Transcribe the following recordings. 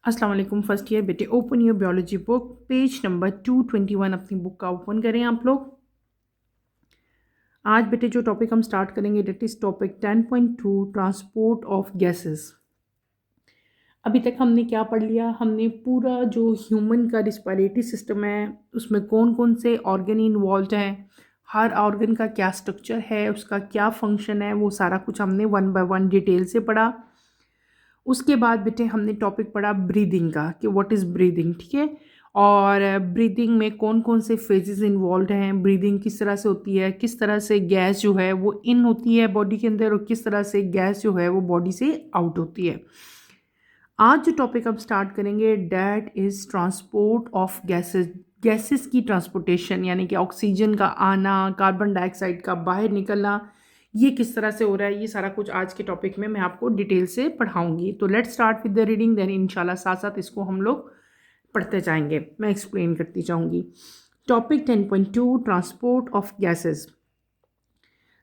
अस्सलाम वालेकुम first year बेटे। Open your biology book, page number 221 अपनी बुक का ओपन करें आप लोग। आज बेटे जो टॉपिक हम स्टार्ट करेंगे that is topic 10.2 transport of gases. अभी तक हमने क्या पढ़ लिया? हमने पूरा जो ह्यूमन का रिस्पायरेटरी सिस्टम है उसमें कौन कौन से ऑर्गन इन्वॉल्व हैं, हर ऑर्गन का क्या स्ट्रक्चर है, उसका क्या फंक्शन है, वो सारा कुछ हमने वन बाय वन डिटेल से पढ़ा। उसके बाद बेटे हमने टॉपिक पढ़ा ब्रीदिंग का कि व्हाट इज़ ब्रीदिंग, ठीक है। और ब्रीदिंग में कौन कौन से फेजेस इन्वॉल्व हैं, ब्रीदिंग किस तरह से होती है, किस तरह से गैस जो है वो इन होती है बॉडी के अंदर और किस तरह से गैस जो है वो बॉडी से आउट होती है। आज जो टॉपिक हम स्टार्ट करेंगे that is transport of gases. Gases की ट्रांसपोर्टेशन यानी कि ऑक्सीजन का आना, कार्बन डाइऑक्साइड का बाहर निकलना, ये किस तरह से हो रहा है, ये सारा कुछ आज के टॉपिक में मैं आपको डिटेल से पढ़ाऊंगी। तो let's start with the reading, then इंशाल्लाह साथ साथ इसको हम लोग पढ़ते जाएंगे, मैं एक्सप्लेन करती जाऊंगी। Topic 10.2 transport of gases.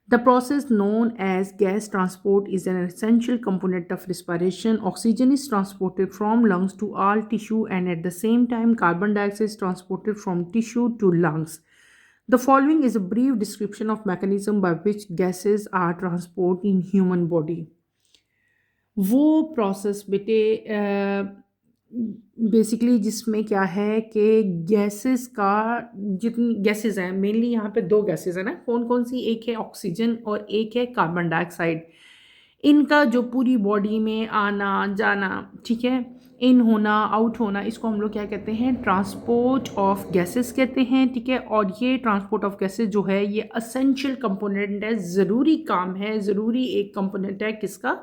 The process known as gas transport is an essential component of respiration. Oxygen is transported from lungs to all tissue, and at the same time, carbon dioxide is transported from tissue to lungs. The following is a brief description of mechanism by which gases are transported in human body. वो process बेटे basically जिसमें क्या है कि gases का, जितनी gases हैं mainly यहाँ पे दो गैसेस हैं ना, कौन कौन सी, एक है ऑक्सीजन और एक है कार्बन डाइऑक्साइड। इनका जो पूरी बॉडी में आना जाना, ठीक है, इन होना आउट होना, इसको हम लोग क्या कहते हैं, ट्रांसपोर्ट ऑफ गैसेस कहते हैं, ठीक है। और ये ट्रांसपोर्ट ऑफ गैसेस जो है ये असेंशियल कंपोनेंट है, ज़रूरी काम है, ज़रूरी एक कंपोनेंट है किसका,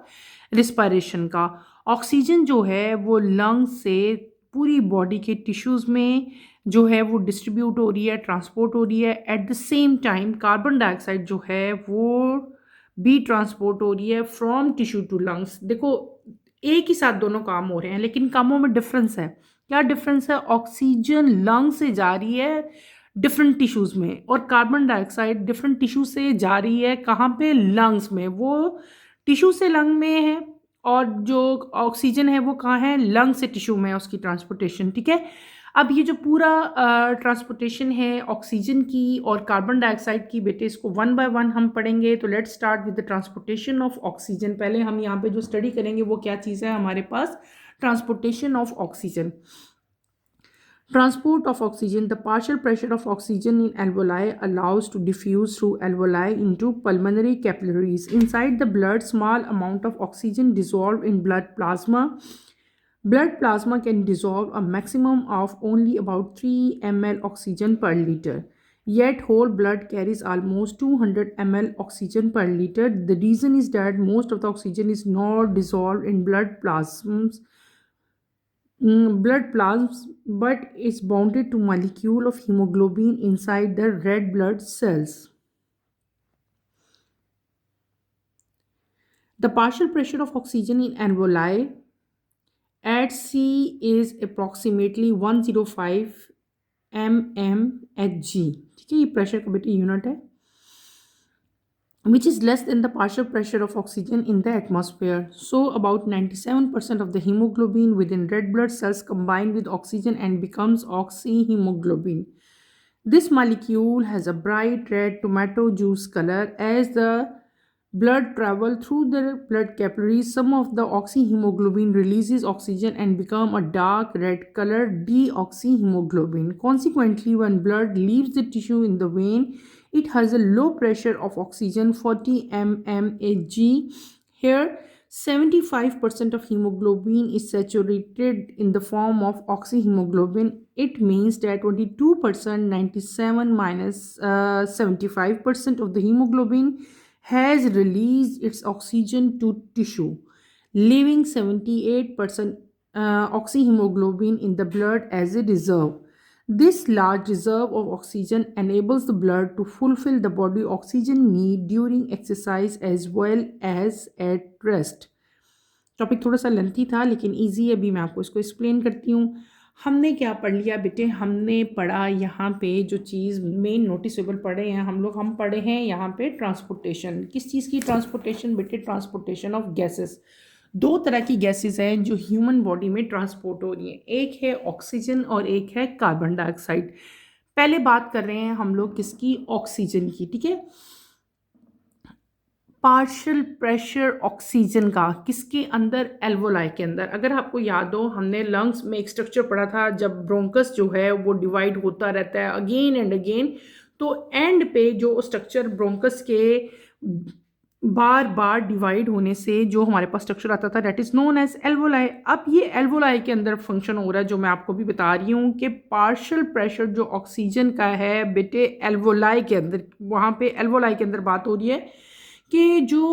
रिस्पायरेशन का। ऑक्सीजन जो है वो लंग्स से पूरी बॉडी के टिश्यूज़ में जो है वो डिस्ट्रीब्यूट हो रही है, ट्रांसपोर्ट हो रही है। At the same time carbon dioxide जो है वो भी ट्रांसपोर्ट हो रही है फ्रॉम टिश्यू टू लंग्स। देखो एक ही साथ दोनों काम हो रहे हैं लेकिन कामों में डिफरेंस है। क्या डिफरेंस है? ऑक्सीजन लंग से जा रही है डिफरेंट टिश्यूज़ में और कार्बन डाइऑक्साइड डिफरेंट टिश्यू से जा रही है कहाँ पे, लंग्स में। वो टिश्यू से लंग में है और जो ऑक्सीजन है वो कहाँ है, लंग से टिश्यू में है उसकी ट्रांसपोर्टेशन, ठीक है। अब ये जो पूरा ट्रांसपोर्टेशन है ऑक्सीजन की और कार्बन डाइऑक्साइड की बेटे, इसको वन बाय वन हम पढ़ेंगे। तो let's start with the transportation of oxygen. पहले हम यहाँ पे जो स्टडी करेंगे वो क्या चीज़ है हमारे पास, transportation of oxygen. Transport of oxygen. The partial pressure of oxygen in alveoli allows to diffuse through alveoli into pulmonary capillaries. Inside the blood, small amount of oxygen dissolved in blood plasma. Blood plasma can dissolve a maximum of only about 3 ml oxygen per liter. Yet whole blood carries almost 200 ml oxygen per liter. The reason is that most of the oxygen is not dissolved in blood plasms, but is bounded to molecule of hemoglobin inside the red blood cells. The partial pressure of oxygen in alveoli at C is approximately 105 mmHg, ठीक है, ये pressure का बेटे unit है, which is less than the partial pressure of oxygen in the atmosphere. So, about 97% of the hemoglobin within red blood cells combine with oxygen and becomes oxyhemoglobin. This molecule has a bright red tomato juice color. As the blood travels through the blood capillaries, some of the oxyhemoglobin releases oxygen and become a dark red color deoxyhemoglobin. Consequently, when blood leaves the tissue in the vein, it has a low pressure of oxygen 40 mmHg. Here 75% of hemoglobin is saturated in the form of oxyhemoglobin. It means that 22%, 97 minus 75% of the hemoglobin has released its oxygen to tissue, leaving 78% oxyhemoglobin in the blood as a reserve. This large reserve of oxygen enables the blood to fulfill the body oxygen need during exercise as well as at rest. Topic थोड़ा सा lengthy था लेकिन easy है, अभी मैं आपको इसको explain करती हूँ। हमने क्या पढ़ लिया बेटे, हमने पढ़ा यहाँ पे जो चीज़ मेन नोटिसेबल पढ़े हैं हम पढ़े हैं यहाँ पे ट्रांसपोर्टेशन। किस चीज़ की ट्रांसपोर्टेशन बेटे? Transportation of gases. दो तरह की गैसेस हैं जो ह्यूमन बॉडी में ट्रांसपोर्ट हो रही हैं, एक है ऑक्सीजन और एक है कार्बन डाइऑक्साइड। पहले बात कर रहे हैं हम लोग किसकी, ऑक्सीजन की, ठीक है। पार्शियल प्रेशर ऑक्सीजन का किसके अंदर, एल्वोलाई के अंदर। अगर आपको याद हो, हमने लंग्स में एक स्ट्रक्चर पढ़ा था, जब ब्रोंकस जो है वो डिवाइड होता रहता है अगेन एंड अगेन, तो एंड पे जो स्ट्रक्चर ब्रोंकस के बार बार डिवाइड होने से जो हमारे पास स्ट्रक्चर आता था, that is known as alveoli. अब ये एल्वोलाई के अंदर फंक्शन हो रहा है, जो मैं आपको भी बता रही हूँ कि पार्शियल प्रेशर जो ऑक्सीजन का है बेटे एल्वोलाई के अंदर, वहाँ पे एल्वोलाई के अंदर बात हो रही है कि जो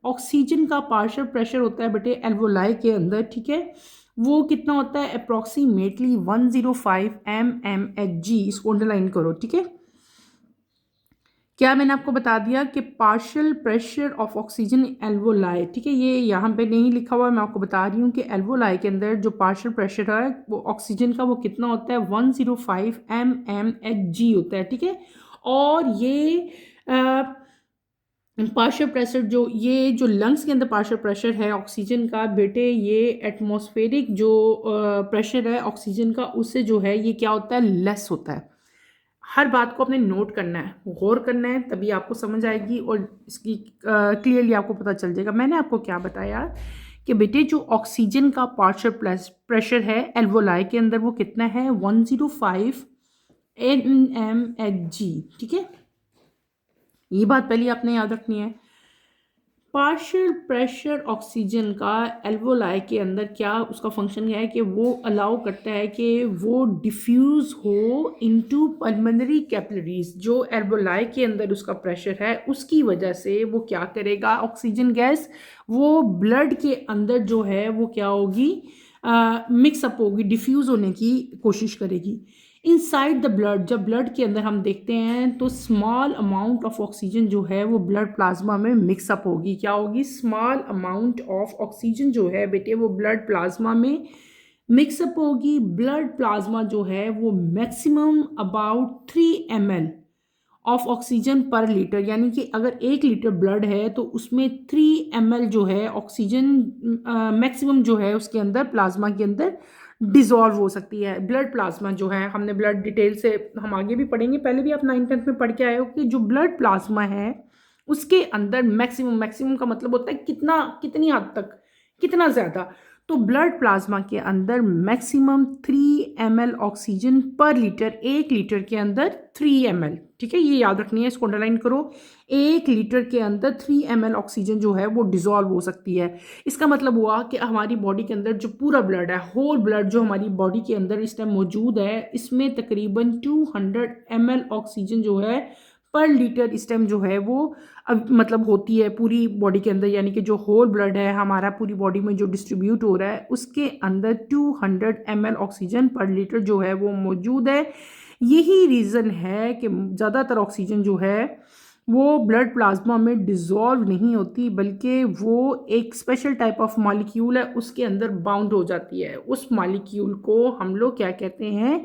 ऑक्सीजन का पार्शियल प्रेशर होता है बेटे एल्वोलाई के अंदर, ठीक है, वो कितना होता है, अप्रॉक्सीमेटली 105 mmHg। इसको अंडरलाइन करो, ठीक है। क्या मैंने आपको बता दिया कि partial pressure of oxygen alveoli, ठीक है, ये यहाँ पे नहीं लिखा हुआ है, मैं आपको बता रही हूँ कि एल्वोलाई के अंदर जो पार्शियल प्रेशर है वो ऑक्सीजन का वो कितना होता है, 105 mmHg होता है, ठीक है। और ये पार्शियल प्रेशर जो लंग्स के अंदर पार्शियल प्रेशर है ऑक्सीजन का बेटे, ये एटमॉस्फेरिक जो प्रेशर है ऑक्सीजन का, उससे जो है ये क्या होता है, लेस होता है। हर बात को आपने नोट करना है, गौर करना है, तभी आपको समझ आएगी और इसकी क्लियरली आपको पता चल जाएगा। मैंने आपको क्या बताया कि बेटे जो ऑक्सीजन का पार्शियल प्रेशर है एल्वोलाई के अंदर वो कितना है, 105 mmHg, ठीक है। ये बात पहले आपने याद रखनी है। पार्शियल प्रेशर ऑक्सीजन का एल्वोलाई के अंदर क्या उसका फंक्शन क्या है कि वो अलाउ करता है कि वो डिफ्यूज़ हो इनटू पल्मोनरी कैपिलरीज। जो एल्वोलाई के अंदर उसका प्रेशर है उसकी वजह से वो क्या करेगा, ऑक्सीजन गैस वो ब्लड के अंदर जो है वो क्या होगी, मिक्सअप होगी, डिफ्यूज़ होने की कोशिश करेगी इनसाइड द ब्लड। जब ब्लड के अंदर हम देखते हैं तो स्मॉल अमाउंट ऑफ ऑक्सीजन जो है वो ब्लड प्लाज्मा में मिक्सअप होगी। क्या होगी, स्मॉल अमाउंट ऑफ ऑक्सीजन जो है बेटे वो ब्लड प्लाज्मा में मिक्सअप होगी। ब्लड प्लाज्मा जो है वो maximum about 3 ml of oxygen पर लीटर, यानी कि अगर 1 लीटर ब्लड है तो उसमें 3 ml जो है ऑक्सीजन मैक्सिमम जो है उसके अंदर प्लाज्मा के अंदर डिजॉल्व हो सकती है। ब्लड प्लाज्मा जो है, हमने ब्लड डिटेल से हम आगे भी पढ़ेंगे, पहले भी आप 9th-10th में पढ़ के आए हो कि जो ब्लड प्लाज्मा है उसके अंदर मैक्सिमम का मतलब होता है कितना, कितनी हद तक, कितना ज़्यादा। तो ब्लड प्लाज्मा के अंदर मैक्सिमम 3 ml ऑक्सीजन पर लीटर, 1 लीटर के अंदर 3 ml, ठीक है, ये याद रखनी है, इसको अंडरलाइन करो। 1 लीटर के अंदर 3 ml ऑक्सीजन जो है वो डिजॉल्व हो सकती है। इसका मतलब हुआ कि हमारी बॉडी के अंदर जो पूरा ब्लड है, होल ब्लड जो हमारी बॉडी के अंदर इस टाइम मौजूद है, इसमें तकरीबन 200 ml ऑक्सीजन जो है पर लीटर इस टाइम जो है वो अब मतलब होती है पूरी बॉडी के अंदर, यानी कि जो होल ब्लड है हमारा पूरी बॉडी में जो डिस्ट्रीब्यूट हो रहा है उसके अंदर 200 ml ऑक्सीजन पर लीटर जो है वो मौजूद है। यही रीज़न है कि ज़्यादातर ऑक्सीजन जो है वो ब्लड प्लाज्मा में डिज़ोल्व नहीं होती, बल्कि वो एक स्पेशल टाइप ऑफ मॉलिक्यूल है उसके अंदर बाउंड हो जाती है। उस मॉलिक्यूल को हम लोग क्या कहते हैं,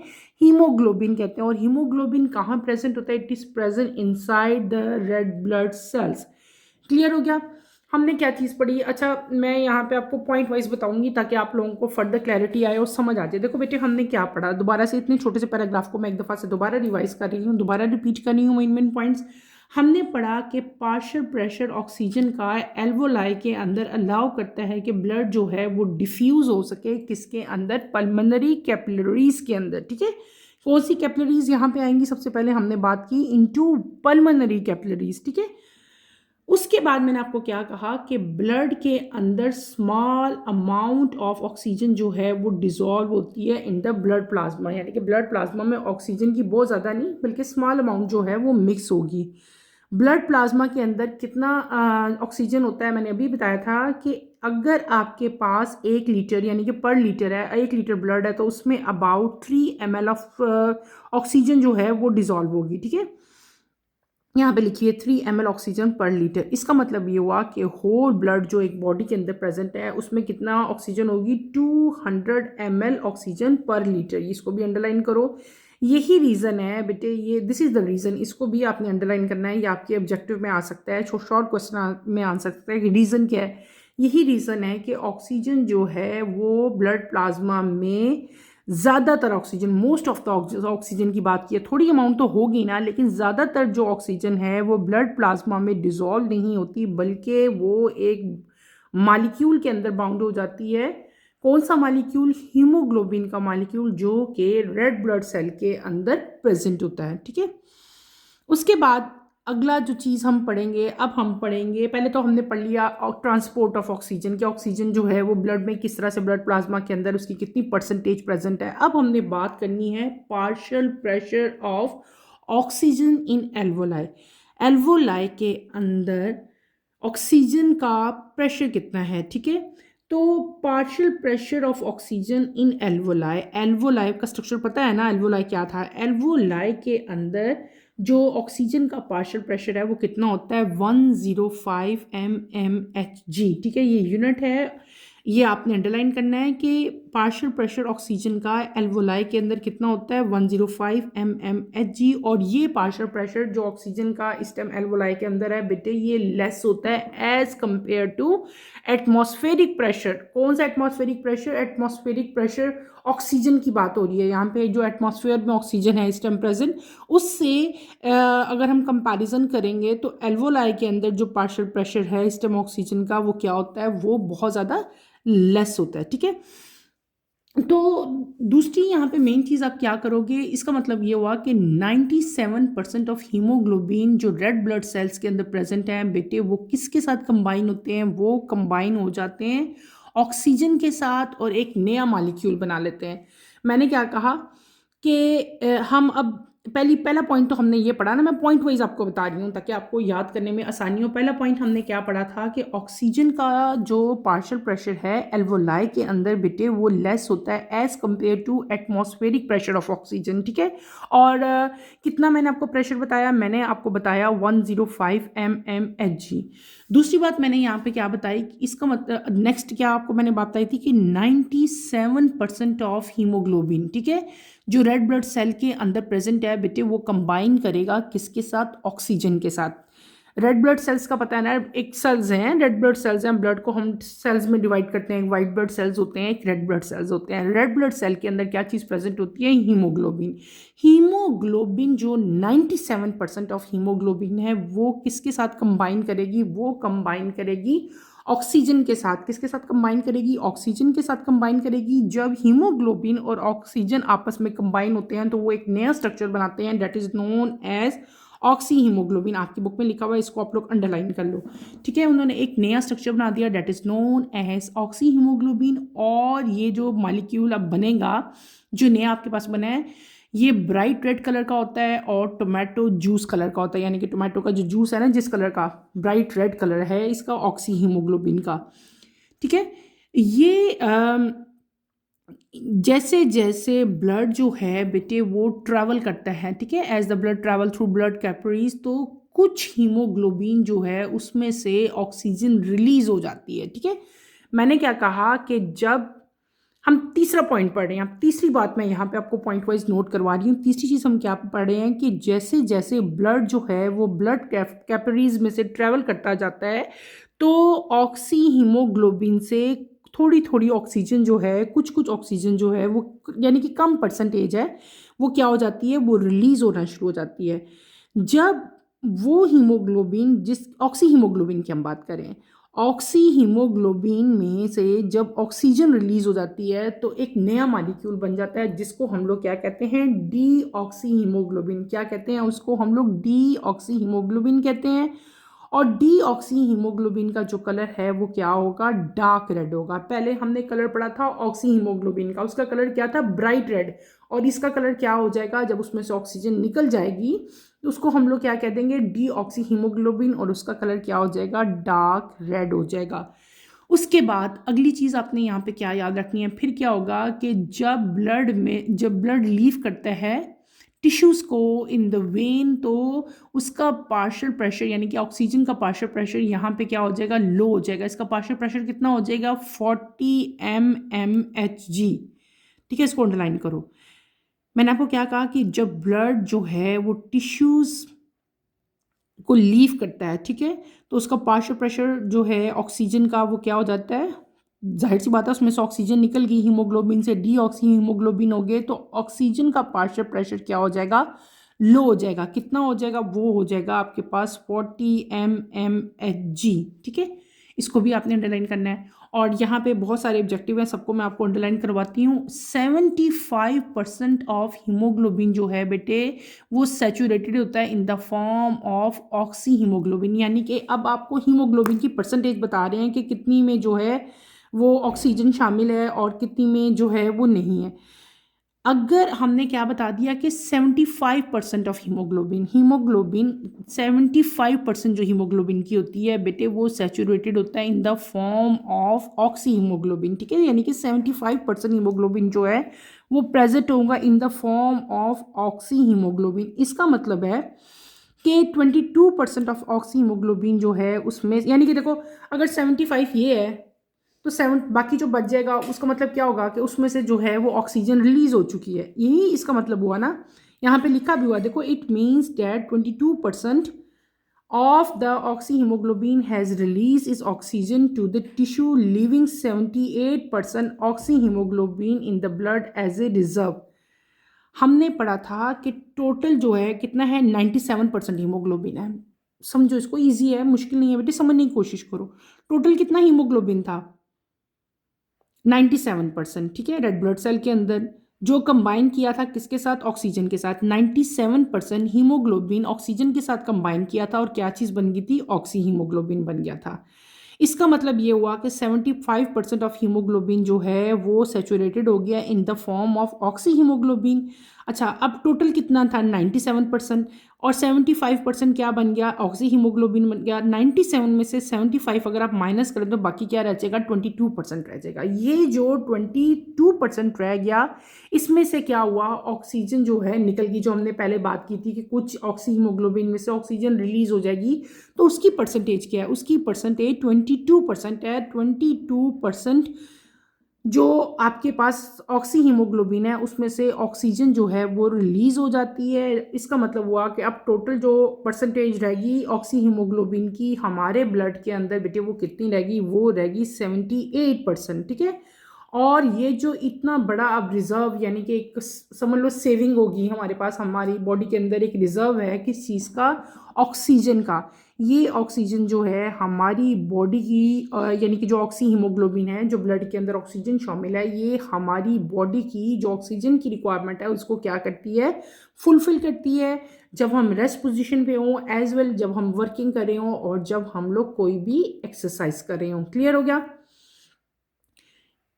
हीमोग्लोबिन कहते हैं। और हीमोग्लोबिन कहाँ प्रेजेंट होता है, it is present inside the red blood cells. Clear हो गया, हमने क्या चीज़ पढ़ी। अच्छा, मैं यहाँ पे आपको पॉइंट वाइज बताऊंगी ताकि आप लोगों को फर्दर क्लैरिटी आए और समझ आ जाए। देखो बेटे, हमने क्या पढ़ा, दोबारा से इतने छोटे से पैराग्राफ को मैं एक दफ़ा से दोबारा रिवाइज कर रही हूँ, दोबारा रिपीट कर रही हूँ मेन पॉइंट्स। हमने पढ़ा कि पार्शियल प्रेशर ऑक्सीजन का एल्वोलाई के अंदर अलाउ करता है कि ब्लड जो है वो डिफ्यूज़ हो सके, किसके अंदर, पल्मोनरी कैपिलरीज के अंदर, ठीक है। कौन सी कैपिलरीज यहाँ पे आएंगी, सबसे पहले हमने बात की इनटू पल्मोनरी कैपिलरीज, ठीक है। उसके बाद मैंने आपको क्या कहा कि ब्लड के अंदर स्मॉल अमाउंट ऑफ ऑक्सीजन जो है वो डिजॉल्व होती है इन द ब्लड प्लाज्मा, यानी कि ब्लड प्लाज्मा में ऑक्सीजन की बहुत ज़्यादा नहीं बल्कि स्मॉल अमाउंट जो है वो मिक्स होगी। ब्लड प्लाज्मा के अंदर कितना ऑक्सीजन होता है, मैंने अभी बताया था कि अगर आपके पास 1 लीटर यानी कि पर लीटर है, 1 लीटर ब्लड है तो उसमें अबाउट 3 ml ऑफ ऑक्सीजन जो है वो डिजॉल्व होगी, ठीक है। यहाँ पे लिखिए 3 ml ऑक्सीजन पर लीटर। इसका मतलब ये हुआ कि होल ब्लड जो एक बॉडी के अंदर प्रेजेंट है उसमें कितना ऑक्सीजन होगी, 200 ml ऑक्सीजन पर लीटर। इसको भी अंडरलाइन करो, यही रीज़न है बेटे, ये दिस इज़ द रीज़न। इसको भी आपने अंडरलाइन करना है, ये आपके ऑब्जेक्टिव में आ सकता है, शॉर्ट क्वेश्चन में आ सकता है कि रीज़न क्या है। यही रीज़न है कि ऑक्सीजन जो है वो ब्लड प्लाज्मा में ज़्यादातर oxygen, most of the oxygen की बात की है, थोड़ी अमाउंट तो होगी ना, लेकिन ज़्यादातर जो ऑक्सीजन है वो ब्लड प्लाज्मा में डिज़ोल्व नहीं होती, बल्कि वो एक मालिक्यूल के अंदर बाउंड हो जाती है। कौन सा मालिक्यूल? हीमोग्लोबिन का मालिक्यूल, जो कि रेड ब्लड सेल के अंदर प्रेजेंट होता है। ठीक है, उसके बाद अगला जो चीज़ हम पढ़ेंगे, अब हम पढ़ेंगे, पहले तो हमने पढ़ लिया ट्रांसपोर्ट ऑफ ऑक्सीजन, कि ऑक्सीजन जो है वो ब्लड में किस तरह से, ब्लड प्लाज्मा के अंदर उसकी कितनी परसेंटेज प्रेजेंट है। अब हमने बात करनी है partial pressure of oxygen in alveoli. Alveoli के अंदर ऑक्सीजन का प्रेशर कितना है। ठीक है, तो partial pressure of oxygen in alveoli, alveoli का स्ट्रक्चर पता है ना, एल्वोलाई क्या था? एल्वोलाई के अंदर जो ऑक्सीजन का पार्शियल प्रेशर है वो कितना होता है? 105 mmHg। ठीक है, ये यूनिट है, ये आपने अंडरलाइन करना है कि पार्शियल प्रेशर ऑक्सीजन का एल्वोलाई के अंदर कितना होता है? 105 mmHg। और ये पार्शियल प्रेशर जो ऑक्सीजन का इस टाइम एल्वोलाई के अंदर है बेटे, ये लेस होता है as compared to atmospheric pressure. कौन सा atmospheric pressure? Atmospheric pressure oxygen की बात हो रही है यहाँ पे, जो एटमॉस्फेयर में ऑक्सीजन है इस टाइम प्रेजेंट, उससे अगर हम कंपैरिजन करेंगे तो एल्वोलाई के अंदर जो पार्शियल प्रेशर है इस टाइम ऑक्सीजन का, वो क्या होता है? वो बहुत ज़्यादा लेस होता है। ठीक है, तो दूसरी यहाँ पे मेन चीज़ आप क्या करोगे, इसका मतलब ये हुआ कि 97% ऑफ हीमोग्लोबिन जो रेड ब्लड सेल्स के अंदर प्रेजेंट हैं बेटे, वो किसके साथ कंबाइन होते हैं? वो कंबाइन हो जाते हैं ऑक्सीजन के साथ और एक नया मॉलिक्यूल बना लेते हैं। मैंने क्या कहा कि हम अब पहला पॉइंट तो हमने ये पढ़ा ना, मैं पॉइंट वाइज आपको बता रही हूँ ताकि आपको याद करने में आसानी हो। पहला पॉइंट हमने क्या पढ़ा था कि ऑक्सीजन का जो पार्शियल प्रेशर है एल्वोलाई के अंदर बेटे, वो लेस होता है as compared to atmospheric pressure of oxygen. ठीक है, और कितना मैंने आपको प्रेशर बताया? मैंने आपको बताया 105 mmHg। दूसरी बात मैंने यहाँ पे क्या बताई, इसका मतलब नेक्स्ट क्या आपको मैंने बात बताई थी कि 97% ऑफ हीमोग्लोबिन, ठीक है, जो रेड ब्लड सेल के अंदर प्रेजेंट है बेटे, वो कंबाइन करेगा किसके साथ? ऑक्सीजन के साथ। रेड ब्लड सेल्स का पता है ना, एक सेल्स हैं, रेड ब्लड सेल्स हैं, ब्लड को हम सेल्स में डिवाइड करते हैं, एक वाइट ब्लड सेल्स होते हैं, एक रेड ब्लड सेल्स होते हैं। रेड ब्लड सेल के अंदर क्या चीज़ प्रेजेंट होती है? हीमोग्लोबिन। हीमोग्लोबिन जो 97% ऑफ हीमोग्लोबिन है वो किसके साथ कंबाइन करेगी? वो कंबाइन करेगी ऑक्सीजन के साथ। किसके साथ कंबाइन करेगी? ऑक्सीजन के साथ कंबाइन करेगी। जब हीमोग्लोबिन और ऑक्सीजन आपस में कंबाइन होते हैं तो वो एक नया स्ट्रक्चर बनाते हैं, that is known as oxyhaemoglobin. आपकी बुक में लिखा हुआ है, इसको आप लोग अंडरलाइन कर लो। ठीक है, उन्होंने एक नया स्ट्रक्चर बना दिया, that is known as oxyhaemoglobin. और ये जो मॉलिक्यूल अब बनेगा, जो नया आपके पास बना है, ये ब्राइट रेड कलर का होता है और टोमेटो जूस कलर का होता है, यानी कि टोमेटो का जो जूस है ना, जिस कलर का ब्राइट रेड कलर है इसका, ऑक्सी हीमोग्लोबिन का। ठीक है, ये जैसे जैसे ब्लड जो है बेटे वो ट्रैवल करता है, ठीक है, as the blood travel through blood capillaries, तो कुछ हीमोग्लोबिन जो है उसमें से ऑक्सीजन रिलीज हो जाती है। ठीक है, मैंने क्या कहा कि जब हम तीसरा पॉइंट पढ़ रहे हैं, तीसरी बात मैं यहाँ पे आपको पॉइंट वाइज नोट करवा रही हूँ। तीसरी चीज़ हम क्या पढ़ रहे हैं कि जैसे जैसे ब्लड जो है वो ब्लड कैपिलरीज में से ट्रैवल करता जाता है, तो ऑक्सी हीमोग्लोबिन से थोड़ी थोड़ी ऑक्सीजन जो है, कुछ कुछ ऑक्सीजन जो है वो, यानी कि कम परसेंटेज है, वो क्या हो जाती है? वो रिलीज होना शुरू हो जाती है। जब वो हीमोग्लोबिन, जिस ऑक्सी हीमोग्लोबिन की हम बात करें, ऑक्सी हीमोग्लोबिन में से जब ऑक्सीजन रिलीज हो जाती है तो एक नया मॉलिक्यूल बन जाता है, जिसको हम लोग क्या कहते हैं? D oxy haemoglobin. क्या कहते हैं उसको? हम लोग डी ऑक्सी हीमोग्लोबिन कहते हैं। और डी ऑक्सी हीमोग्लोबिन का जो कलर है वो क्या होगा? डार्क रेड होगा। पहले हमने कलर पढ़ा था ऑक्सी हीमोग्लोबिन का, उसका कलर क्या था? Bright red. और इसका कलर क्या हो जाएगा? जब उसमें से ऑक्सीजन निकल जाएगी तो उसको हम लोग क्या कह देंगे? डी ऑक्सी हीमोग्लोबिन, और उसका कलर क्या हो जाएगा? डार्क रेड हो जाएगा। उसके बाद अगली चीज़ आपने यहाँ पे क्या याद रखनी है, फिर क्या होगा कि जब ब्लड लीव करता है टिश्यूज़ को इन द वेन, तो उसका पार्शियल प्रेशर, यानी कि ऑक्सीजन का पार्शियल प्रेशर यहाँ पे क्या हो जाएगा? लो हो जाएगा। इसका पार्शियल प्रेशर कितना हो जाएगा? 40 mmHg। ठीक है, इसको अंडरलाइन करो। मैंने आपको क्या कहा कि जब ब्लड जो है वो टिश्यूज़ को लीव करता है, ठीक है। तो उसका पार्शियल प्रेशर जो है ऑक्सीजन का वो क्या हो जाता है, जाहिर सी बात है उसमें से ऑक्सीजन निकल गई, हीमोग्लोबिन से डीऑक्सी हीमोग्लोबिन हो गए, तो ऑक्सीजन का पार्शियल प्रेशर क्या हो जाएगा, लो हो जाएगा। कितना हो जाएगा, वो हो जाएगा आपके पास 40 mmHg, ठीक है। इसको भी आपने अंडरलाइन करना है। और यहाँ पे बहुत सारे ऑब्जेक्टिव हैं, सबको मैं आपको अंडरलाइन करवाती हूँ। 75% ऑफ हीमोग्लोबिन जो है बेटे वो सैचुरेटेड होता है in the form of oxy haemoglobin, यानी कि अब आपको हीमोग्लोबिन की परसेंटेज बता रहे हैं कि कितनी में जो है वो ऑक्सीजन शामिल है और कितनी में जो है वो नहीं है। अगर हमने क्या बता दिया कि 75% ऑफ हीमोग्लोबिन 75% जो हीमोग्लोबिन की होती है बेटे वो सैचुरेटेड होता है in the form of oxy haemoglobin, ठीक है। यानी कि 75% हीमोग्लोबिन जो है वो प्रेजेंट होगा in the form of oxy haemoglobin. इसका मतलब है कि 22% ऑफ ऑक्सी हीमोग्लोबिन जो है उसमें, यानी कि देखो अगर 75 ये है तो 7 बाकी जो बच जाएगा उसका मतलब क्या होगा कि उसमें से जो है वो ऑक्सीजन रिलीज हो चुकी है, यही इसका मतलब हुआ ना। यहाँ पे लिखा भी हुआ देखो, it means that 22% of the oxyhemoglobin has released its oxygen to the tissue, leaving 78% oxyhemoglobin in the blood as a reserve। हमने पढ़ा था कि टोटल जो है कितना है, 97% हीमोग्लोबिन है। समझो इसको, इजी है, मुश्किल नहीं है बेटे, समझने की कोशिश करो। टोटल कितना हीमोग्लोबिन था, 97%, ठीक है। रेड ब्लड सेल के अंदर जो कंबाइन किया था किसके साथ, ऑक्सीजन के साथ। 97% हीमोग्लोबिन ऑक्सीजन के साथ कंबाइन किया था और क्या चीज़ बन गई थी, ऑक्सी हीमोग्लोबिन बन गया था। इसका मतलब ये हुआ कि 75% ऑफ हीमोग्लोबिन जो है वो सेचुरेटेड हो गया in the form of oxy haemoglobin. अच्छा, अब टोटल कितना था, 97%, और 75% क्या बन गया, ऑक्सी हीमोग्लोबिन बन गया। 97 में से 75 अगर आप माइनस करें तो बाकी क्या रह जाएगा, 22% रह जाएगा। ये जो 22% रह गया इसमें से क्या हुआ, ऑक्सीजन जो है निकल गई, जो हमने पहले बात की थी कि कुछ ऑक्सी हीमोग्लोबिन में से ऑक्सीजन रिलीज हो जाएगी, तो उसकी परसेंटेज क्या है, उसकी परसेंटेज 22% है। 22% जो आपके पास ऑक्सी हीमोग्लोबिन है उसमें से ऑक्सीजन जो है वो रिलीज हो जाती है। इसका मतलब हुआ कि अब टोटल जो परसेंटेज रहेगी ऑक्सी हीमोग्लोबिन की हमारे ब्लड के अंदर बेटे वो कितनी रहेगी, वो रहेगी 78%, ठीक है। और ये जो इतना बड़ा अब रिजर्व, यानी कि एक समझ लो सेविंग होगी हमारे पास, हमारी बॉडी के अंदर एक रिजर्व है किस चीज़ का, ऑक्सीजन का। ये ऑक्सीजन जो है हमारी बॉडी की यानी कि जो ऑक्सी हीमोग्लोबिन है जो ब्लड के अंदर ऑक्सीजन शामिल है, ये हमारी बॉडी की जो ऑक्सीजन की रिक्वायरमेंट है उसको क्या करती है, फुलफिल करती है। जब हम रेस्ट पोजीशन पे हों, एज वेल जब हम वर्किंग कर रहे हों, और जब हम लोग कोई भी एक्सरसाइज कर रहे हों। क्लियर हो गया,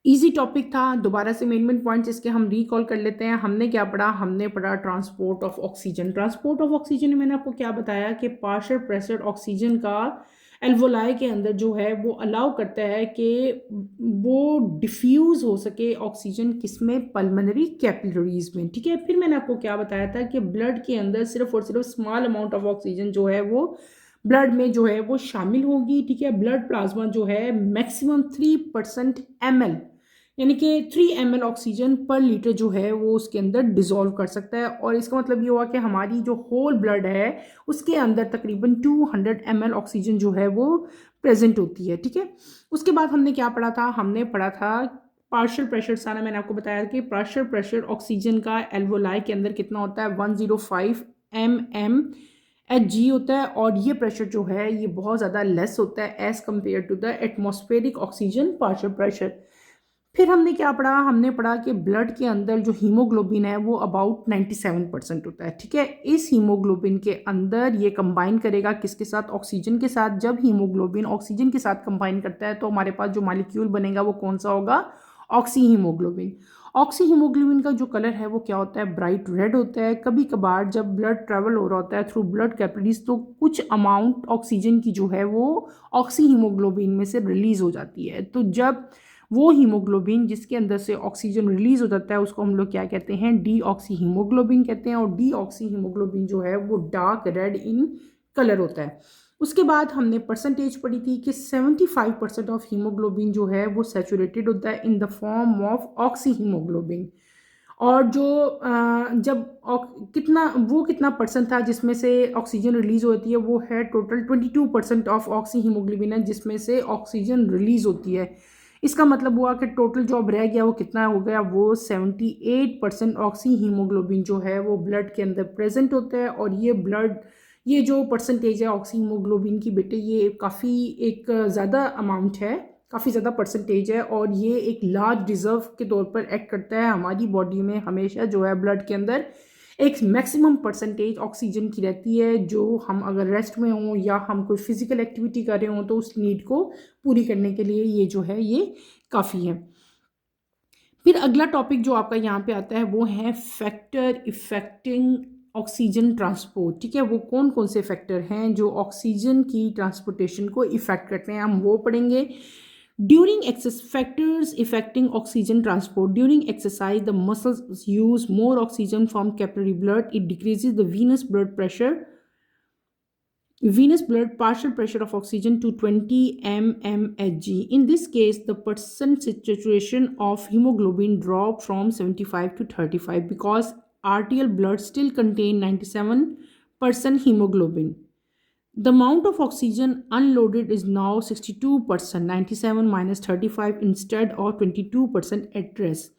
इजी टॉपिक था। दोबारा से मेन पॉइंट्स इसके हम रिकॉल कर लेते हैं। हमने क्या पढ़ा, हमने पढ़ा transport of oxygen. Transport of oxygen में मैंने आपको क्या बताया कि पार्शियल प्रेशर ऑक्सीजन का एल्वोलाई के अंदर जो है वो अलाउ करता है कि वो डिफ्यूज़ हो सके ऑक्सीजन, किसमें, पल्मोनरी कैपिलरीज में, ठीक है। फिर मैंने आपको क्या बताया था कि ब्लड के अंदर सिर्फ और सिर्फ स्मॉल अमाउंट ऑफ ऑक्सीजन जो है वो ब्लड में जो है वो शामिल होगी, ठीक है। ब्लड प्लाज्मा जो है मैक्सिमम 3% ml, यानी कि 3 ml ऑक्सीजन पर लीटर जो है वो उसके अंदर डिजोल्व कर सकता है। और इसका मतलब ये हुआ कि हमारी जो होल ब्लड है उसके अंदर तकरीबन 200 ml ऑक्सीजन जो है वो प्रेजेंट होती है, ठीक है। उसके बाद हमने क्या पढ़ा था, हमने पढ़ा था पार्शियल प्रेशर। सारा मैंने आपको बताया कि पार्शियल प्रेशर ऑक्सीजन का एल्वोलाई के अंदर कितना होता है, 105 mmHg होता है। और ये प्रेशर जो है ये बहुत ज़्यादा लेस होता है as compared to the atmospheric oxygen partial pressure. फिर हमने क्या पढ़ा, हमने पढ़ा कि ब्लड के अंदर जो हीमोग्लोबिन है वो अबाउट 97% होता है, ठीक है। इस हीमोग्लोबिन के अंदर ये कंबाइन करेगा किसके साथ, ऑक्सीजन के साथ। जब हीमोग्लोबिन ऑक्सीजन के साथ कंबाइन करता है तो हमारे पास जो मॉलिक्यूल बनेगा वो कौन सा होगा, ऑक्सी हीमोग्लोबिन। ऑक्सी हीमोग्लोबिन का जो कलर है वो क्या होता है, ब्राइट रेड होता है। कभी कभार जब ब्लड ट्रेवल हो रहा होता है थ्रू ब्लड कैपिलरीज तो कुछ अमाउंट ऑक्सीजन की जो है वो ऑक्सी हीमोग्लोबिन में से रिलीज हो जाती है। तो जब वो हीमोग्लोबिन जिसके अंदर से ऑक्सीजन रिलीज हो जाता है उसको हम लोग क्या कहते हैं, डी ऑक्सी हीमोग्लोबिन कहते हैं। और डी ऑक्सी हीमोग्लोबिन जो है वो डार्क रेड इन कलर होता है। उसके बाद हमने परसेंटेज पढ़ी थी कि 75% ऑफ हीमोग्लोबिन जो है वो सैचुरेटेड होता है in the form of oxy haemoglobin. और जो कितना परसेंट था जिसमें से ऑक्सीजन रिलीज होती है, वो है टोटल 22% ऑफ ऑक्सी हीमोग्लोबिन है जिसमें से ऑक्सीजन रिलीज होती है। इसका मतलब हुआ कि टोटल जो अब रह गया वो कितना हो गया, वो 78% ऑक्सी हीमोग्लोबिन जो है वो ब्लड के अंदर प्रेजेंट होता है। और ये जो परसेंटेज है ऑक्सी हीमोग्लोबिन की बेटे, ये काफ़ी एक ज़्यादा अमाउंट है, काफ़ी ज़्यादा परसेंटेज है, और ये एक लार्ज रिजर्व के तौर पर एक्ट करता है। हमारी बॉडी में हमेशा जो है ब्लड के अंदर एक मैक्सिमम परसेंटेज ऑक्सीजन की रहती है, जो हम अगर रेस्ट में हों या हम कोई फिजिकल एक्टिविटी कर रहे हों तो उस नीड को पूरी करने के लिए ये जो है ये काफ़ी है। फिर अगला टॉपिक जो आपका यहाँ पे आता है वो है फैक्टर इफेक्टिंग ऑक्सीजन ट्रांसपोर्ट। ठीक है, वो कौन कौन से फैक्टर हैं जो ऑक्सीजन की ट्रांसपोर्टेशन को इफेक्ट करते हैं, हम वो पढ़ेंगे। During excess factors affecting oxygen transport. During exercise, the muscles use more oxygen from capillary blood. It decreases the venous blood partial pressure of oxygen to 20 mmHg. In this case, the percent saturation of hemoglobin drop from 75 to 35 because arterial blood still contain 97% hemoglobin. The amount of oxygen unloaded is now 62%, 97 minus 35 instead of 22% at rest.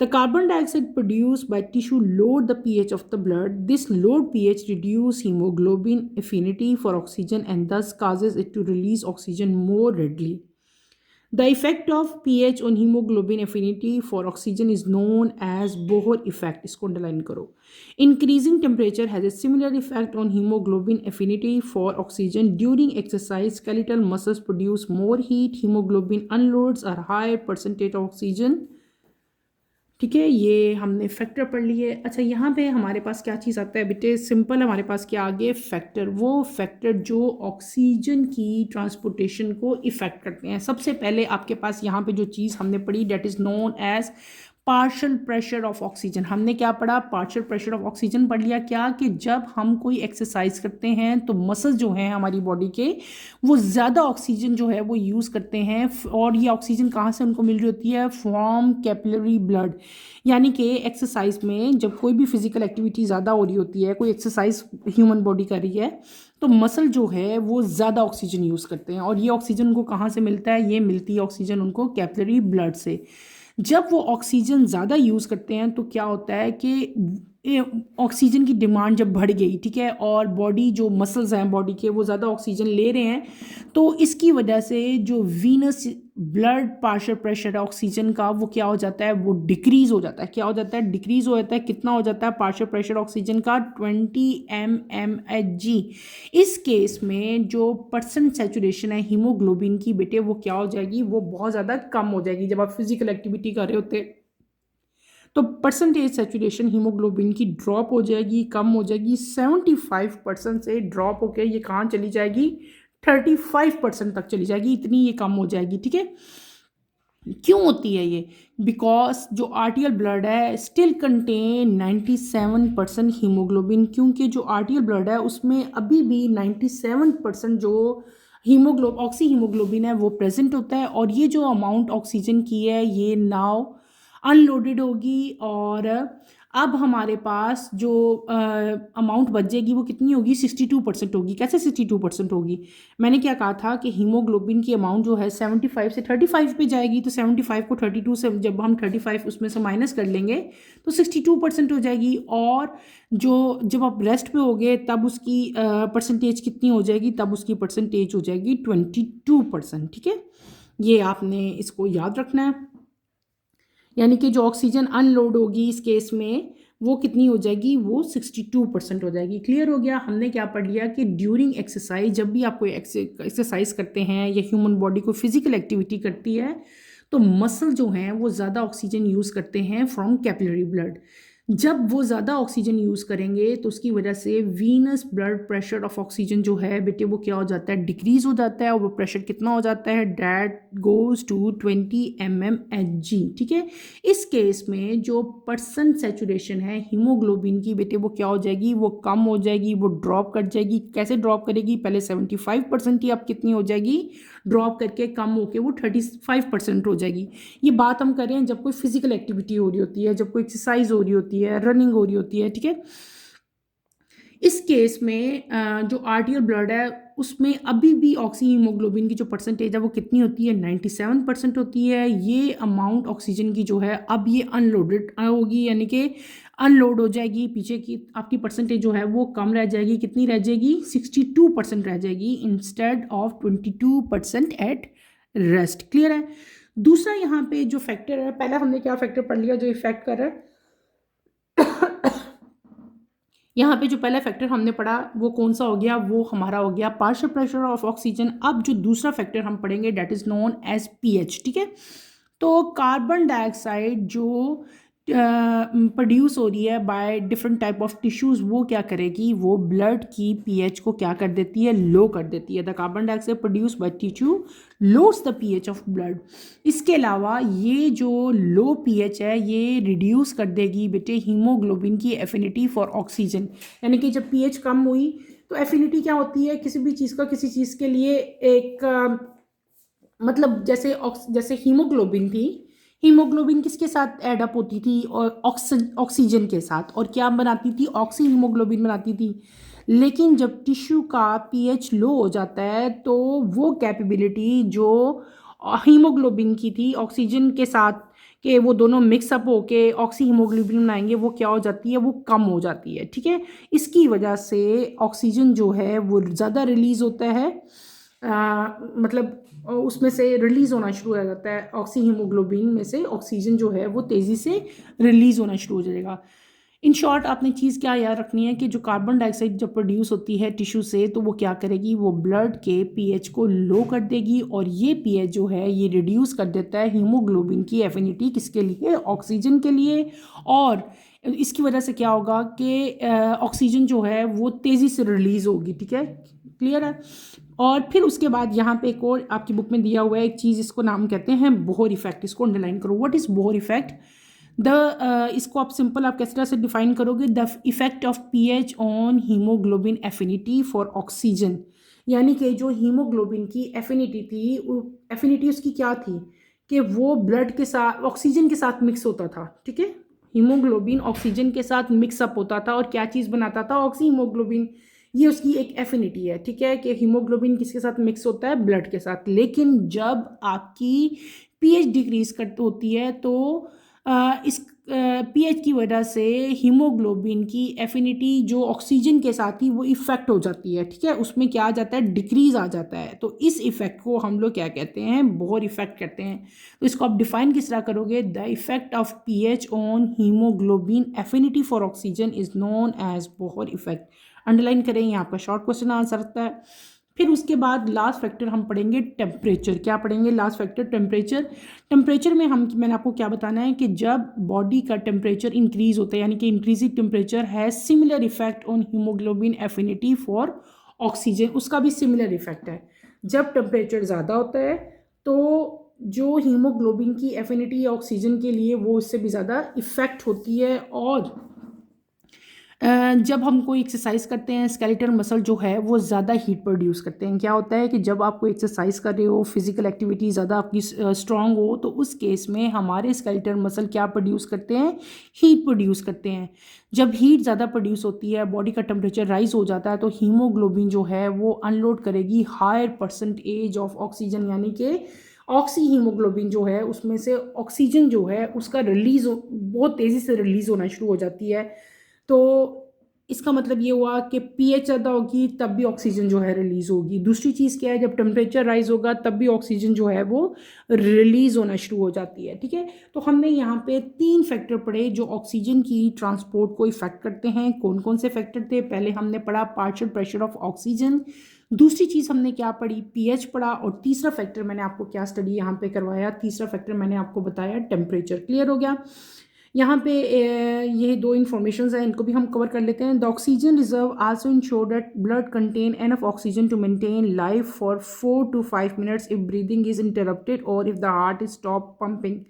The carbon dioxide produced by tissue load the pH of the blood. This low pH reduces hemoglobin affinity for oxygen and thus causes it to release oxygen more readily. The effect of pH on hemoglobin affinity for oxygen is known as Bohr effect. इसको underline करो। Increasing temperature has a similar effect on hemoglobin affinity for oxygen. During exercise, skeletal muscles produce more heat. Hemoglobin unloads a higher percentage of oxygen. ठीक है, ये हमने factor पढ़ लिए। अच्छा, यहाँ पे हमारे पास क्या चीज़ आता है बेटे, सिंपल हमारे पास क्या आगे फैक्टर, वो फैक्टर जो ऑक्सीजन की ट्रांसपोर्टेशन को इफ़ेक्ट करते हैं। सबसे पहले आपके पास यहाँ पे जो चीज़ हमने पढ़ी that is known as partial pressure of oxygen. हमने क्या पढ़ा, पार्शियल प्रेशर ऑफ ऑक्सीजन पढ़ लिया। क्या कि जब हम कोई एक्सरसाइज करते हैं तो मसल्स जो हैं हमारी बॉडी के, वो ज़्यादा ऑक्सीजन जो है वो यूज़ करते हैं। और ये ऑक्सीजन कहाँ से उनको मिल रही होती है, फ्रॉम कैपिलरी ब्लड। यानी कि एक्सरसाइज में जब कोई भी फिजिकल एक्टिविटी ज़्यादा हो रही होती है, कोई एक्सरसाइज ह्यूमन बॉडी कर रही है, तो मसल जो है वो ज़्यादा ऑक्सीजन यूज़ करते हैं। और ये ऑक्सीजन उनको कहाँ से मिलता है, ये मिलती है ऑक्सीजन उनको कैपिलरी ब्लड से। जब वो ऑक्सीजन ज़्यादा यूज़ करते हैं तो क्या होता है कि ऑक्सीजन की डिमांड जब बढ़ गई, ठीक है, और बॉडी जो मसल्स हैं बॉडी के वो ज़्यादा ऑक्सीजन ले रहे हैं, तो इसकी वजह से जो वीनस ब्लड पार्शियल प्रेशर है ऑक्सीजन का, वो क्या हो जाता है, वो डिक्रीज़ हो जाता है। क्या हो जाता है, डिक्रीज़ हो जाता है। कितना हो जाता है पार्शियल प्रेशर ऑक्सीजन का, 20 mmHg। इस केस में जो परसेंट सेचुरेशन है हीमोग्लोबिन की बेटे, वो क्या हो जाएगी, वो बहुत ज़्यादा कम हो जाएगी। जब आप फिजिकल एक्टिविटी कर रहे होते तो परसेंटेज सेचुरेशन हीमोग्लोबिन की ड्रॉप हो जाएगी, कम हो जाएगी। 75% से ड्रॉप होकर ये कहाँ चली जाएगी, 35% तक चली जाएगी। इतनी ये कम हो जाएगी। ठीक है, क्यों होती है ये, बिकॉज जो आर्टियल ब्लड है स्टिल कंटेन 97% हीमोग्लोबिन, क्योंकि जो आर्टियल ब्लड है उसमें अभी भी 97% जो ऑक्सी हीमोग्लोबिन है वो प्रेजेंट होता है। और ये जो अमाउंट ऑक्सीजन की है ये नाउ अनलोडेड होगी, और अब हमारे पास जो अमाउंट बच जाएगी वो कितनी होगी, 62% होगी। कैसे 62% होगी, मैंने क्या कहा था कि हीमोग्लोबिन की अमाउंट जो है 75 से 35 पे जाएगी, तो 75 को 32 से जब हम 35 उसमें से माइनस कर लेंगे तो 62% हो जाएगी। और जो जब आप रेस्ट पे होगे तब उसकी परसेंटेज कितनी हो जाएगी, तब उसकी परसेंटेज हो जाएगी 22%। ठीक है, ये आपने इसको याद रखना है। यानी कि जो ऑक्सीजन अनलोड होगी इस केस में वो कितनी हो जाएगी, वो 62% हो जाएगी। क्लियर हो गया। हमने क्या पढ़ लिया कि ड्यूरिंग एक्सरसाइज, जब भी आप कोई एक्सरसाइज करते हैं या ह्यूमन बॉडी को फिजिकल एक्टिविटी करती है, तो मसल जो हैं वो ज़्यादा ऑक्सीजन यूज़ करते हैं फ्रॉम कैपिलरी ब्लड। जब वो ज़्यादा ऑक्सीजन यूज़ करेंगे तो उसकी वजह से venous blood pressure of oxygen जो है बेटे वो क्या हो जाता है, डिक्रीज़ हो जाता है। और वो प्रेशर कितना हो जाता है, डैट गोज़ टू 20 mmHg। ठीक है, इस केस में जो परसेंट सेचुरेशन है हीमोग्लोबिन की बेटे वो क्या हो जाएगी, वो कम हो जाएगी, वो ड्रॉप कर जाएगी। कैसे ड्रॉप करेगी, पहले 75% ही अब कितनी हो जाएगी, ड्रॉप करके कम होके वो 35% हो जाएगी। ये बात हम कर रहे हैं जब कोई फिजिकल एक्टिविटी हो रही होती है, जब कोई एक्सरसाइज हो रही होती है, रनिंग हो रही होती है। ठीक है, इस केस में जो आर्टियल ब्लड है उसमें अभी भी ऑक्सी हीमोग्लोबिन की जो परसेंटेज है वो कितनी होती है, 97% होती है। ये अमाउंट ऑक्सीजन की जो है अब ये अनलोडेड होगी, यानी कि अनलोड हो जाएगी। पीछे की आपकी परसेंटेज जो है वो कम रह जाएगी, कितनी रह जाएगी, 62% रह जाएगी instead of 22% at rest. Clear है। दूसरा यहाँ पे जो फैक्टर है, पहला हमने क्या फैक्टर पढ़ लिया जो इफेक्ट कर रहा है। यहाँ पे जो पहला फैक्टर हमने पढ़ा वो कौन सा हो गया, वो हमारा हो गया पार्शियल प्रेशर ऑफ ऑक्सीजन। अब जो दूसरा फैक्टर हम पढ़ेंगे that is known as pH. ठीक है, तो कार्बन डाइऑक्साइड जो प्रोड्यूस हो रही है by different type of tissues, वो क्या करेगी, वो ब्लड की पीएच को क्या कर देती है, लो कर देती है। The carbon dioxide produce by tissue loss the pH of blood. इसके अलावा ये जो लो पीएच है ये रिड्यूस कर देगी बेटे हीमोग्लोबिन की एफिनिटी फॉर ऑक्सीजन। यानी कि जब पीएच कम हुई तो एफिनिटी क्या होती है, किसी भी चीज़ का किसी चीज़ के लिए एक मतलब जैसे हीमोग्लोबिन थी, हीमोग्लोबिन किसके साथ एडअप होती थी, और ऑक्सीजन के साथ, और क्या बनाती थी, ऑक्सी हीमोग्लोबिन बनाती थी। लेकिन जब टिश्यू का पीएच लो हो जाता है तो वो कैपेबिलिटी जो हीमोग्लोबिन की थी ऑक्सीजन के साथ कि वो दोनों मिक्सअप होके ऑक्सी हीमोग्लोबिन बनाएंगे, वो क्या हो जाती है, वो कम हो जाती है। ठीक है, इसकी वजह से ऑक्सीजन जो है वो ज़्यादा रिलीज होता है, मतलब उसमें से रिलीज होना शुरू हो जाता है। ऑक्सी हीमोग्लोबिन में से ऑक्सीजन जो है वो तेज़ी से रिलीज होना शुरू हो जाएगा। इन शॉर्ट आपने चीज़ क्या याद रखनी है कि जो कार्बन डाइऑक्साइड जब प्रोड्यूस होती है टिश्यू से तो वो क्या करेगी, वो ब्लड के पीएच को लो कर देगी, और ये पीएच जो है ये रिड्यूस कर देता है हीमोग्लोबिन की एफिनिटी किसके लिए, ऑक्सीजन के लिए। और इसकी वजह से क्या होगा कि ऑक्सीजन जो है वो तेज़ी से रिलीज होगी। ठीक है, क्लियर है। और फिर उसके बाद यहाँ पे एक और आपकी बुक में दिया हुआ है एक चीज़, इसको नाम कहते हैं बोहर इफेक्ट। इसको अंडरलाइन करो, व्हाट इज बोहर इफेक्ट। इसको आप सिंपल आप किस तरह से डिफाइन करोगे, the effect of pH on haemoglobin affinity for oxygen. यानी कि जो हीमोग्लोबिन की एफिनिटी थी, एफिनिटी उसकी क्या थी कि वो ब्लड के साथ ऑक्सीजन के साथ मिक्स होता था। ठीक है, हीमोग्लोबिन ऑक्सीजन के साथ मिक्सअप होता था और क्या चीज़ बनाता था, ऑक्सी हीमोग्लोबिन। ये उसकी एक एफिनिटी है। ठीक है, कि हीमोग्लोबिन किसके साथ मिक्स होता है, ब्लड के साथ। लेकिन जब आपकी पीएच डिक्रीज कर होती है तो इस पीएच की वजह से हीमोग्लोबिन की एफिनिटी जो ऑक्सीजन के साथ ही वो इफेक्ट हो जाती है। ठीक है, उसमें क्या आ जाता है, डिक्रीज आ जाता है। तो इस इफेक्ट को हम लोग क्या कहते हैं, बोहर इफेक्ट कहते हैं। तो इसको आप डिफाइन किस तरह करोगे, the effect of pH on haemoglobin affinity for oxygen is known as Bohr effect. Underline करें, ये आपका शॉर्ट क्वेश्चन आंसर सकता है। फिर उसके बाद लास्ट फैक्टर हम पढ़ेंगे टेम्परेचर। क्या पढ़ेंगे, लास्ट फैक्टर टेम्परेचर। टेम्परेचर में मैंने आपको क्या बताना है कि जब बॉडी का टेम्परेचर इंक्रीज होता है, यानी कि इंक्रीजिंग टेम्परेचर है similar effect on haemoglobin affinity for oxygen. उसका भी सिमिलर इफेक्ट है। जब टेम्परेचर ज़्यादा होता है तो जो हीमोग्लोबिन की एफिनिटी ऑक्सीजन के लिए वो उससे भी ज़्यादा इफेक्ट होती है। और जब हम कोई एक्सरसाइज करते हैं स्केलेटल मसल जो है वो ज़्यादा हीट प्रोड्यूस करते हैं। क्या होता है कि जब आप कोई एक्सरसाइज कर रहे हो, फिजिकल एक्टिविटी ज़्यादा आपकी स्ट्रांग हो, तो उस केस में हमारे स्केलेटल मसल क्या प्रोड्यूस करते हैं, हीट प्रोड्यूस करते हैं। जब हीट ज़्यादा प्रोड्यूस होती है, बॉडी का टेम्परेचर राइज हो जाता है, तो हीमोग्लोबिन जो है वो अनलोड करेगी हायर परसेंटेज ऑफ ऑक्सीजन, यानी कि ऑक्सी हीमोग्लोबिन जो है उसमें से ऑक्सीजन जो है उसका रिलीज बहुत तेज़ी से रिलीज होना शुरू हो जाती है। तो इसका मतलब ये हुआ कि पीएच ज़्यादा होगी तब भी ऑक्सीजन जो है रिलीज़ होगी। दूसरी चीज़ क्या है, जब टेम्परेचर राइज होगा तब भी ऑक्सीजन जो है वो रिलीज़ होना शुरू हो जाती है। ठीक है, तो हमने यहाँ पे 3 फैक्टर पढ़े जो ऑक्सीजन की ट्रांसपोर्ट को इफेक्ट करते हैं। कौन कौन से फैक्टर थे, पहले हमने पढ़ा पार्शियल प्रेशर ऑफ ऑक्सीजन, दूसरी चीज़ हमने क्या पढ़ी, पीएच पढ़ा, और तीसरा फैक्टर मैंने आपको क्या स्टडी यहाँ पे करवाया, तीसरा फैक्टर मैंने आपको बताया टेम्परेचर। क्लियर हो गया। यहाँ पे ये दो इन्फॉर्मेशन हैं, इनको भी हम कवर कर लेते हैं। The oxygen reserve also ensure that blood contain enough oxygen to maintain life for 4 to 5 minutes if breathing is interrupted और if the heart is stop pumping.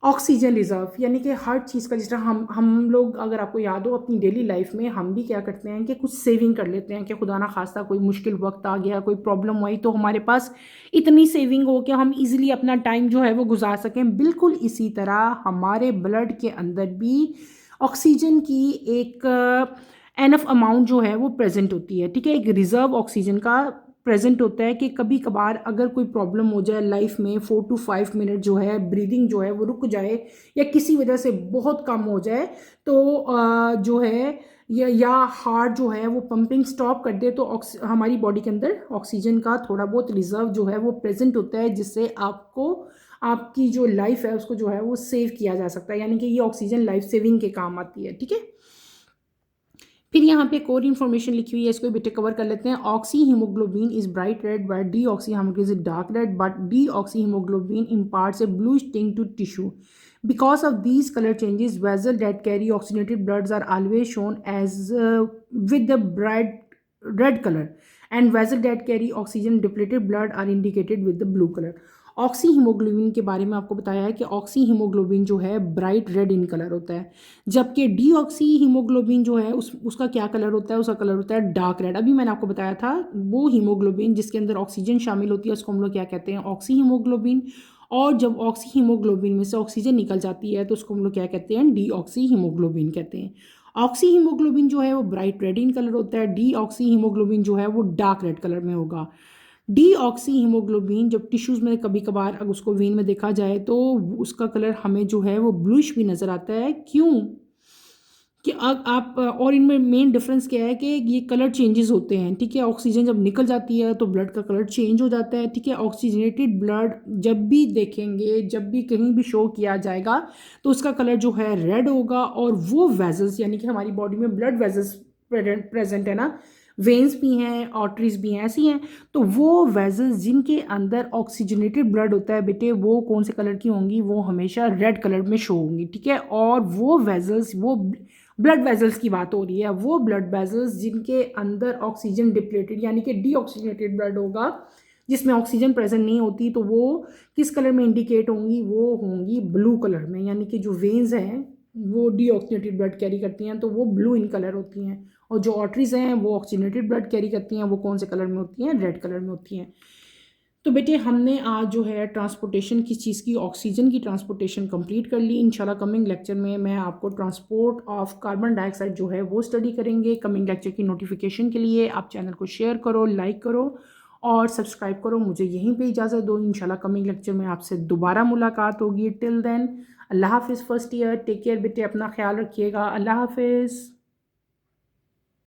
Oxygen reserve यानी कि हर चीज़ का, जिस तरह हम लोग, अगर आपको याद हो अपनी डेली लाइफ में हम भी क्या करते हैं कि कुछ सेविंग कर लेते हैं कि खुदा ना खास्ता कोई मुश्किल वक्त आ गया, कोई प्रॉब्लम आई, तो हमारे पास इतनी सेविंग हो कि हम इजीली अपना टाइम जो है वो गुजार सकें। बिल्कुल इसी तरह हमारे ब्लड के अंदर भी ऑक्सीजन की एक एनफ अमाउंट जो है वो प्रेजेंट होती है, ठीक है। एक रिजर्व ऑक्सीजन का प्रेजेंट होता है कि कभी कभार अगर कोई प्रॉब्लम हो जाए लाइफ में, 4 to 5 मिनट जो है ब्रीदिंग जो है वो रुक जाए या किसी वजह से बहुत कम हो जाए, तो जो है या हार्ट जो है वो पंपिंग स्टॉप कर दे, तो हमारी बॉडी के अंदर ऑक्सीजन का थोड़ा बहुत रिजर्व जो है वो प्रेजेंट होता है, जिससे आपको आपकी जो लाइफ है उसको जो है वो सेव किया जा सकता है। यानी कि ये ऑक्सीजन लाइफ सेविंग के काम आती है, ठीक है। फिर यहाँ पे एक और इन्फॉर्मेशन लिखी हुई है, इसको बेटे कवर कर लेते हैं। Oxy haemoglobin is bright red but D oxy haemoglobin is dark red, but D oxy haemoglobin imparts a bluish tint to tissue. Because of these color changes, vessels that carry oxygenated bloods are always shown as with the bright red color, and vessels that carry oxygen depleted blood are indicated with the blue color. Oxy haemoglobin के बारे में आपको बताया है कि oxy haemoglobin जो है bright red in colour होता है, जबकि डी ऑक्सी हीमोग्लोबिन जो है उसका क्या कलर होता है, उसका कलर होता है डार्क रेड। अभी मैंने आपको बताया था वो हीमोग्लोबिन जिसके अंदर ऑक्सीजन शामिल होती है उसको हम लोग क्या कहते हैं, ऑक्सी हीमोग्लोबिन। और जब ऑक्सी हीमोग्लोबिन में से ऑक्सीजन निकल जाती है तो उसको हम लोग क्या कहते हैं, डी ऑक्सी हीमोग्लोबिन कहते हैं। ऑक्सी हीमोग्लोबिन जो है वो ब्राइट रेड इन कलर होता है, डी ऑक्सी हीमोग्लोबिन जो है वो डार्क रेड कलर में होगा। डी ऑक्सी हीमोग्लोबिन जब टिश्यूज़ में कभी कभार अगर उसको वेन में देखा जाए तो उसका कलर हमें जो है वो ब्लूइश भी नज़र आता है। क्यों कि आप और इनमें मेन डिफरेंस क्या है कि ये कलर चेंजेस होते हैं, ठीक है। ऑक्सीजन जब निकल जाती है तो ब्लड का कलर चेंज हो जाता है, ठीक है। ऑक्सीजनेटेड ब्लड जब भी देखेंगे, जब भी कहीं भी शो किया जाएगा तो उसका कलर जो है रेड होगा। और वो वेजल्स यानी कि हमारी बॉडी में ब्लड वेजल्स प्रेजेंट है ना, वेन्स भी हैं, आर्टरीज भी हैं, ऐसी हैं, तो वो वेजल्स जिनके अंदर ऑक्सीजनेटेड ब्लड होता है बेटे, वो कौन से कलर की होंगी, वो हमेशा रेड कलर में शो होंगी, ठीक है। और वो वेजल्स, वो ब्लड वेजल्स की बात हो रही है, वो ब्लड वेजल्स जिनके अंदर ऑक्सीजन डिप्लेटेड यानी कि डीऑक्सीजनेटेड ब्लड होगा, जिसमें ऑक्सीजन प्रेजेंट नहीं होती, तो वो किस कलर में इंडिकेट होंगी, वो होंगी ब्लू कलर में। यानी कि जो वेन्स हैं वो डीऑक्सीजनेटेड ब्लड कैरी करती हैं तो वो ब्लू इन कलर होती हैं, और जो आर्टरीज हैं वो ऑक्सीजनेटेड ब्लड कैरी करती हैं, वो कौन से कलर में होती हैं, रेड कलर में होती हैं। तो बेटे हमने आज जो है ट्रांसपोर्टेशन की चीज़ की, ऑक्सीजन की ट्रांसपोर्टेशन कंप्लीट कर ली। इंशाल्लाह कमिंग लेक्चर में मैं आपको ट्रांसपोर्ट ऑफ कार्बन डाइऑक्साइड जो है वो स्टडी करेंगे। कमिंग लेक्चर की नोटिफिकेशन के लिए आप चैनल को शेयर करो, लाइक करो और सब्सक्राइब करो। मुझे यहीं पे इजाज़त दो, इंशाल्लाह कमिंग लेक्चर में आपसे दोबारा मुलाकात होगी। टिल देन अल्लाह हाफिज़ फर्स्ट ईयर, टेक केयर बेटे, अपना ख्याल रखिएगा, अल्लाह हाफिज़।